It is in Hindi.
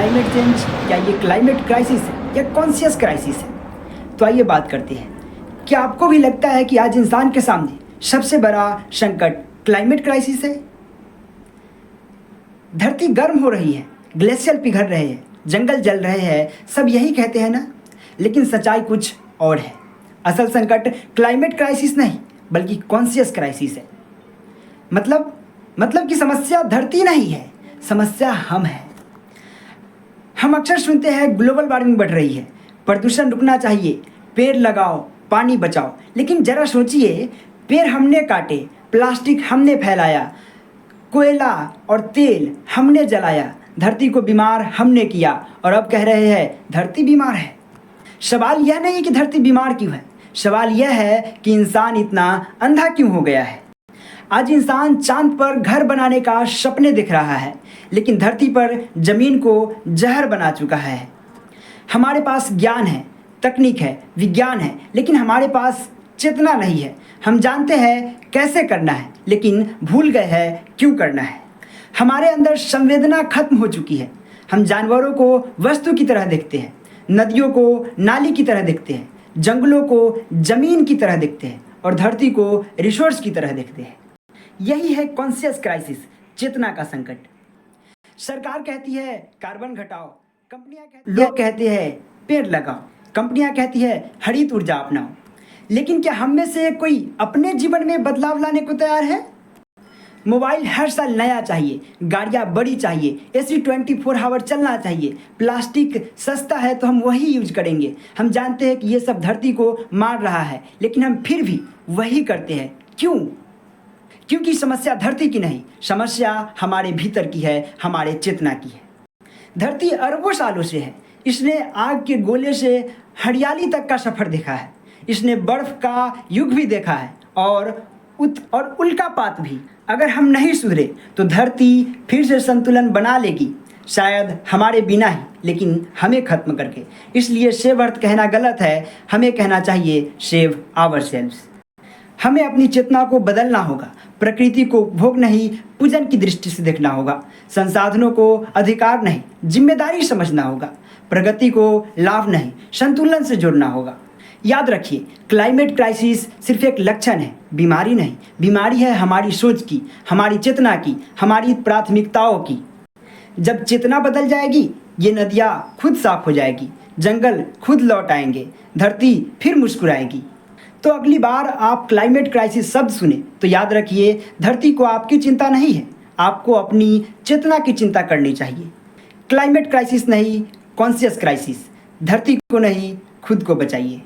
क्लाइमेट चेंज, क्या ये क्लाइमेट क्राइसिस है या कॉन्शियस क्राइसिस है? तो आइए बात करते हैं। क्या आपको भी लगता है कि आज इंसान के सामने सबसे बड़ा संकट क्लाइमेट क्राइसिस है? धरती गर्म हो रही है, ग्लेशियर पिघल रहे हैं, जंगल जल रहे हैं, सब यही कहते हैं ना। लेकिन सच्चाई कुछ और है। असल संकट क्लाइमेट क्राइसिस नहीं बल्कि कॉन्शियस क्राइसिस है। मतलब कि समस्या धरती नहीं है, समस्या हम हैं। हम अक्सर सुनते हैं ग्लोबल वार्मिंग बढ़ रही है, प्रदूषण रुकना चाहिए, पेड़ लगाओ, पानी बचाओ। लेकिन जरा सोचिए, पेड़ हमने काटे, प्लास्टिक हमने फैलाया, कोयला और तेल हमने जलाया, धरती को बीमार हमने किया और अब कह रहे हैं धरती बीमार है। सवाल यह नहीं कि धरती बीमार क्यों है, सवाल यह है कि इंसान इतना अंधा क्यों हो गया है। आज इंसान चांद पर घर बनाने का सपने देख रहा है, लेकिन धरती पर जमीन को जहर बना चुका है। हमारे पास ज्ञान है, तकनीक है, विज्ञान है, लेकिन हमारे पास चेतना नहीं है। हम जानते हैं कैसे करना है, लेकिन भूल गए हैं क्यों करना है। हमारे अंदर संवेदना खत्म हो चुकी है। हम जानवरों को वस्तु की तरह देखते हैं, नदियों को नाली की तरह देखते हैं, जंगलों को जमीन की तरह देखते हैं और धरती को रिसोर्स की तरह देखते हैं। यही है कॉन्शियस क्राइसिस, चेतना का संकट। सरकार कहती है कार्बन घटाओ, लोग कहते हैं पेड़ लगाओ, कंपनियां कहती है हरित ऊर्जा अपनाओ। लेकिन क्या हम में से कोई अपने जीवन में बदलाव लाने को तैयार है? मोबाइल हर साल नया चाहिए, गाड़ियां बड़ी चाहिए, एसी 24 आवर चलना चाहिए, प्लास्टिक सस्ता है तो हम वही यूज करेंगे। हम जानते हैं कि ये सब धरती को मार रहा है, लेकिन हम फिर भी वही करते हैं। क्यों? क्योंकि समस्या धरती की नहीं, समस्या हमारे भीतर की है, हमारे चेतना की है। धरती अरबों सालों से है। इसने आग के गोले से हरियाली तक का सफर देखा है, इसने बर्फ का युग भी देखा है और उल्कापात भी। अगर हम नहीं सुधरे तो धरती फिर से संतुलन बना लेगी, शायद हमारे बिना ही, लेकिन हमें खत्म करके। इसलिए सेव अर्थ कहना गलत है, हमें कहना चाहिए सेव आवरसेल्व्स। हमें अपनी चेतना को बदलना होगा, प्रकृति को उपभोग नहीं पूजन की दृष्टि से देखना होगा, संसाधनों को अधिकार नहीं जिम्मेदारी समझना होगा, प्रगति को लाभ नहीं संतुलन से जोड़ना होगा। याद रखिए, क्लाइमेट क्राइसिस सिर्फ एक लक्षण है, बीमारी नहीं। बीमारी है हमारी सोच की, हमारी चेतना की, हमारी प्राथमिकताओं की। जब चेतना बदल जाएगी, ये नदियाँ खुद साफ हो जाएगी, जंगल खुद लौट आएंगे, धरती फिर मुस्कुराएगी। तो अगली बार आप क्लाइमेट क्राइसिस शब्द सुने तो याद रखिए, धरती को आपकी चिंता नहीं है, आपको अपनी चेतना की चिंता करनी चाहिए। क्लाइमेट क्राइसिस नहीं, कॉन्शियस क्राइसिस। धरती को नहीं, खुद को बचाइए।